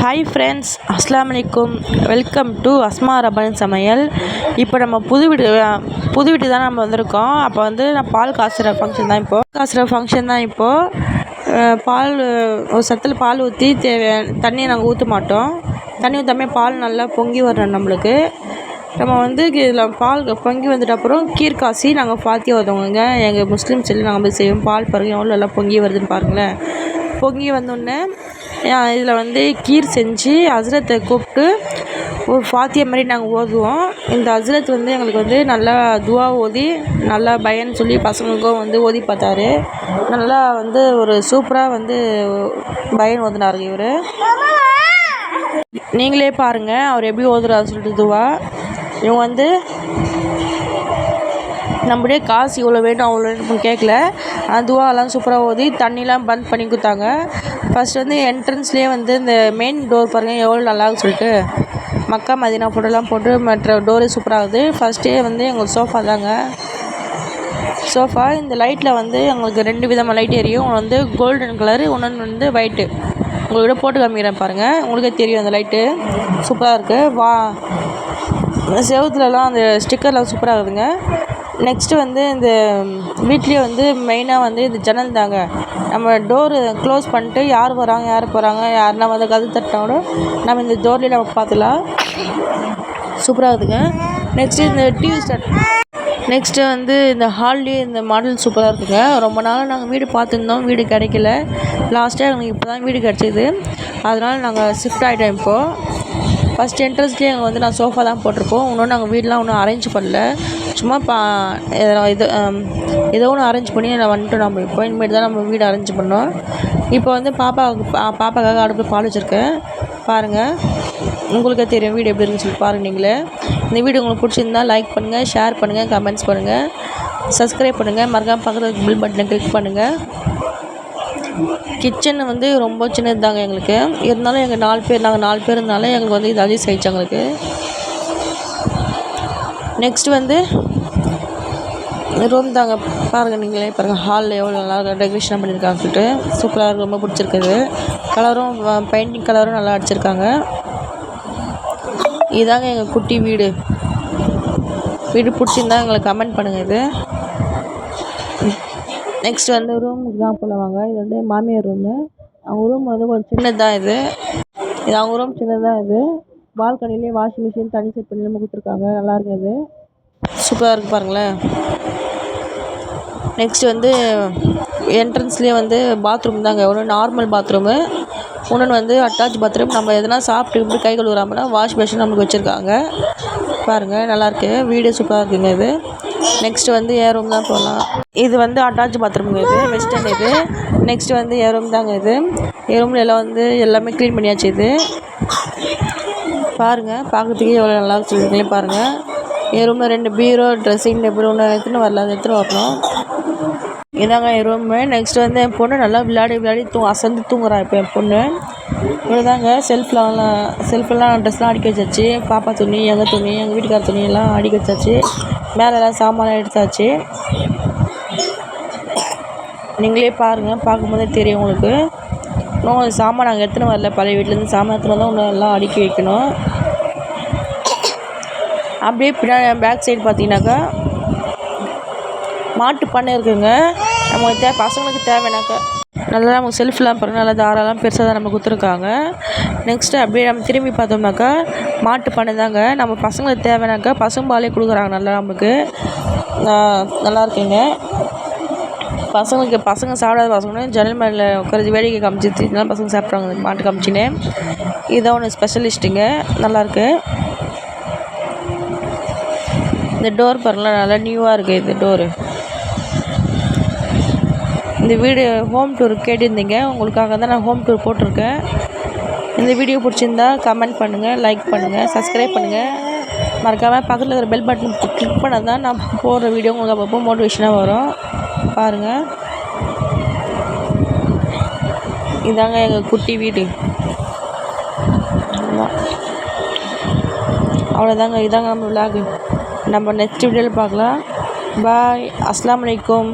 Hi friends, அஸ்ஸலாமு அலைக்கும். Welcome to Asma ரபான் சமையல். இப்போ நம்ம புது வீடு தான் நம்ம வந்திருக்கோம். அப்போ வந்து நான் பால் காசுகிற ஃபங்க்ஷன் தான் இப்போது பால் ஒரு சத்தில் பால் ஊற்றி தண்ணியை நாங்கள் ஊற்ற மாட்டோம். தண்ணி ஊற்றாமல் பால் நல்லா பொங்கி வரணும். நம்மளுக்கு நம்ம வந்து இதில் பால் பொங்கி வந்துட்ட அப்புறம் கீர் காசி நாங்கள் ஃபாத்தியா ஓதுவோங்க. எங்கள் முஸ்லீம் சொல்லி நாங்கள் போய் செய்வோம். பால் பாருங்கள் எவ்வளோ நல்லா பொங்கி வருதுன்னு பாருங்களேன். பொங்கி வந்தோடனே இதில் வந்து கீர் செஞ்சு ஹஸ்ரத்தை கூப்பிட்டு ஒரு ஃபாத்தியா மாதிரி நாங்கள் ஓதுவோம். இந்த ஹஸ்ரத் வந்து எங்களுக்கு வந்து நல்லா துவா ஓதி நல்லா பயன்னு சொல்லி பசங்களுக்கும் வந்து ஓதி பார்த்தாரு. நல்லா வந்து ஒரு சூப்பராக வந்து பயன் ஓதுனாருங்க இவர். நீங்களே பாருங்கள் அவர் எப்படி ஓதுறாரு சொல்லிட்டு துவா. இவங்க வந்து நம்மளே காசு இவ்வளோ வேணும் அவ்வளோ வேணும்னு கேட்கல. துவாலாம் சூப்பராக ஓதி தண்ணிலாம் பந்த் பண்ணி கொடுத்தாங்க. ஃபஸ்ட் வந்து என்ட்ரன்ஸ்லேயே வந்து இந்த மெயின் டோர் பாருங்கள் எவ்வளோ நல்லான்னு சொல்லிட்டு மக்கா மதினா ஃபோட்டோலாம் போட்டு மற்ற டோரே சூப்பராகுது. ஃபஸ்ட்டே வந்து எங்களுக்கு சோஃபா தாங்க. சோஃபா இந்த லைட்டில் வந்து எங்களுக்கு 2 விதமாக லைட் எரியும். ஒன்று வந்து கோல்டன் கலரு, இன்னொன்று வந்து ஒயிட்டு. உங்கள்கிட்ட போட்டு காமிக்கிறேன் பாருங்கள், உங்களுக்கே தெரியும். அந்த லைட்டு சூப்பராக இருக்குது. செவத்துலலாம் அந்த ஸ்டிக்கர்லாம் சூப்பராக இருக்குதுங்க. நெக்ஸ்ட்டு வந்து இந்த வீட்லேயே வந்து மெயினாக வந்து இந்த ஜன்னல் தாங்க. நம்ம டோரு க்ளோஸ் பண்ணிட்டு யார் வராங்க யார் போகிறாங்க யாருன்னா வந்து கதவு தட்டினா கூட நம்ம இந்த டோர்லேயே நம்ம பார்த்துலாம். சூப்பராக இருக்குதுங்க. நெக்ஸ்ட்டு இந்த டிவி ஸ்டாண்ட். நெக்ஸ்ட்டு வந்து இந்த ஹால்லேயே இந்த மாடல் சூப்பராக இருக்குதுங்க. ரொம்ப நாளாக நாங்கள் வீடு பார்த்துருந்தோம், வீடு கிடைக்கல. லாஸ்ட்டாக எங்களுக்கு இப்போ தான் வீடு கிடச்சிது. அதனால் நாங்கள் ஷிஃப்ட் ஆகிட்டோம். இப்போது ஃபஸ்ட் என்ட்ரன்ஸ்லேயே அங்கே வந்து நான் சோஃபா தான் போட்டிருப்போம். இன்னும் நாங்கள் வீடெலாம் ஒன்றும் அரேஞ்ச் பண்ணல. சும்மா ஏதோ ஒன்று அரேஞ்ச் பண்ணி நான் வந்துட்டோம். நம்ம இப்போ இனிமேட்டு தான் நம்ம வீடு அரேஞ்ச் பண்ணோம். இப்போ வந்து பாப்பாக்காக அடுப்பில் பால் வச்சுருக்கேன் பாருங்கள். உங்களுக்கே தெரியும் வீடு எப்படி இருக்குன்னு சொல்லி பாருங்கள் நீங்களே. இந்த வீடியோ உங்களுக்கு பிடிச்சிருந்தா லைக் பண்ணுங்கள், ஷேர் பண்ணுங்கள், கமெண்ட்ஸ் பண்ணுங்கள், சப்ஸ்கிரைப் பண்ணுங்கள். மறக்காம பக்கத்தில் பில் பட்டனை கிளிக் பண்ணுங்கள். கிச்சன் வந்து ரொம்ப சின்னது தாங்க எங்களுக்கு. இருந்தாலும் நாங்கள் 4 பேர் இருந்தாலும் எங்களுக்கு வந்து இது அட்ஜஸ்ட் ஆகிடுச்சு எங்களுக்கு. நெக்ஸ்ட் வந்து ரூம் தாங்க பாருங்கள் நீங்களே பாருங்கள். ஹாலில் எவ்வளோ நல்லா டெக்கரேஷன் பண்ணியிருக்காங்க சொல்லிட்டு சூப்பராக இருக்குது. ரொம்ப பிடிச்சிருக்குது. கலரும் பெயிண்டிங் கலரும் நல்லா அடிச்சிருக்காங்க. இதாங்க எங்கள் குட்டி வீடு பிடிச்சிருந்தா எங்களுக்கு கமெண்ட் பண்ணுங்கள். இது நெக்ஸ்ட் வந்து ரூமுக்கு தான் போலவாங்க. இது வந்து மாமியார் ரூமு. அவங்க ரூம் வந்து கொஞ்சம் சின்னது தான். இது அவங்க ரூம் சின்னதாக. இது பால்கனிலே வாஷிங் மிஷின் தண்ணி செட் பண்ணி நம்ம கொடுத்துருக்காங்க. நல்லா இருக்குது. சூப்பராக இருக்குது பாருங்களேன். நெக்ஸ்ட் வந்து என்ட்ரன்ஸ்லேயே வந்து பாத்ரூம் தாங்க. ஒன்று நார்மல் பாத்ரூமு, இன்னொன்று வந்து அட்டாச் பாத்ரூம். நம்ம எதனா சாப்பிட்டு இப்படி கை கழுவுறாமனா வாஷ் பேஷன் நம்மளுக்கு வச்சுருக்காங்க பாருங்கள். நல்லாயிருக்கு. வீடு சூப்பராக இருக்குங்க. இது நெக்ஸ்ட்டு வந்து என் ரூம் தான் போகலாம். இது வந்து அட்டாச் பாத்ரூமுங்க. இது வெஸ்டர்ன். இது நெக்ஸ்ட்டு வந்து என் ரூம் தாங்க. இது என் ரூமில் எல்லாம் வந்து எல்லாமே க்ளீன் பண்ணியாச்சு. இது பாருங்கள், பார்க்குறதுக்கே எவ்வளோ நல்லா சொல்லியிருக்கீங்களே பாருங்கள். என் ரூமில் 2 பீரோ, ட்ரெஸ்ஸிங் டேபிள் ஒன்று எடுத்துன்னு வரணும். இதாங்க என் ரூமு. நெக்ஸ்ட் வந்து என் பொண்ணு நல்லா விளையாடி அசந்து தூங்குறா. இப்போ என் பொண்ணு இவ்வளோதாங்க. செல்ஃபெல்லாம் ட்ரெஸ்லாம் அடுக்கி வச்சாச்சு. பாப்பா துணி, எங்கள் துணி, எங்கள் வீட்டுக்கார துணியெல்லாம் அடுக்கி வச்சாச்சு. மேலெல்லாம் சாமான்லாம் எடுத்தாச்சு. நீங்களே பாருங்கள், பார்க்கும்போதே தெரியும் உங்களுக்கு. இன்னும் சாமான் நாங்கள் எடுத்துன்னு வரல. பழைய வீட்டிலேருந்து சாமான் எடுத்துன்னு வந்தால் இன்னும் எல்லாம் அடுக்கி வைக்கணும். அப்படியே பின்னாடி பேக் சைடு பார்த்தீங்கன்னாக்கா மாட்டு பண்ணை இருக்குதுங்க. நமக்கு பசங்களுக்கு தேவைனாக்கா நல்லா நமக்கு செல்ஃப்லாம் பாருங்கள், நல்லா தாராளம் பெருசாக தான் நம்ம கொடுத்துருக்காங்க. நெக்ஸ்ட்டு அப்படியே நம்ம திரும்பி பார்த்தோம்னாக்கா மாட்டு பண்ணை தாங்க. நம்ம பசங்களுக்கு தேவைனாக்கா பசும்பாலே கொடுக்குறாங்க. நல்லா நமக்கு நல்லா இருக்குங்க. பசங்க சாப்பிடாத பசங்க ஜன்னல் மேலே உட்காந்து வேடிக்கை காமிச்சு இதெல்லாம் பசங்க சாப்பிட்றாங்க மாட்டு காமிச்சின்னு. இதுதான் ஒன்று ஸ்பெஷலிஸ்ட்டுங்க. நல்லாயிருக்கு. இந்த டோர் பாருங்களேன், நல்லா நியூவாக இருக்குது இந்த டோரு. இந்த வீடு ஹோம் டூர் கேட்டிருந்தீங்க, உங்களுக்காக தான் நான் ஹோம் டூர் போட்டிருக்கேன். இந்த வீடியோ பிடிச்சிருந்தா கமெண்ட் பண்ணுங்கள், லைக் பண்ணுங்கள், சப்ஸ்கிரைப் பண்ணுங்கள். மறக்காமல் பக்கத்தில் இருக்கிற பெல் பட்டன் கிளிக் பண்ணால் தான் நான் போடுற வீடியோ உங்களுக்கு அப்பப்போ மோட்டிவேஷனாக வரும். பாருங்கள், இதாங்க எங்கள் குட்டி வீடு. அவ்வளோதாங்க. இதாங்க நம்ம விலாகு. நம்ம நெக்ஸ்ட் வீடியோவில் பார்க்கலாம். பாய். அஸ்ஸலாமு அலைக்கும்.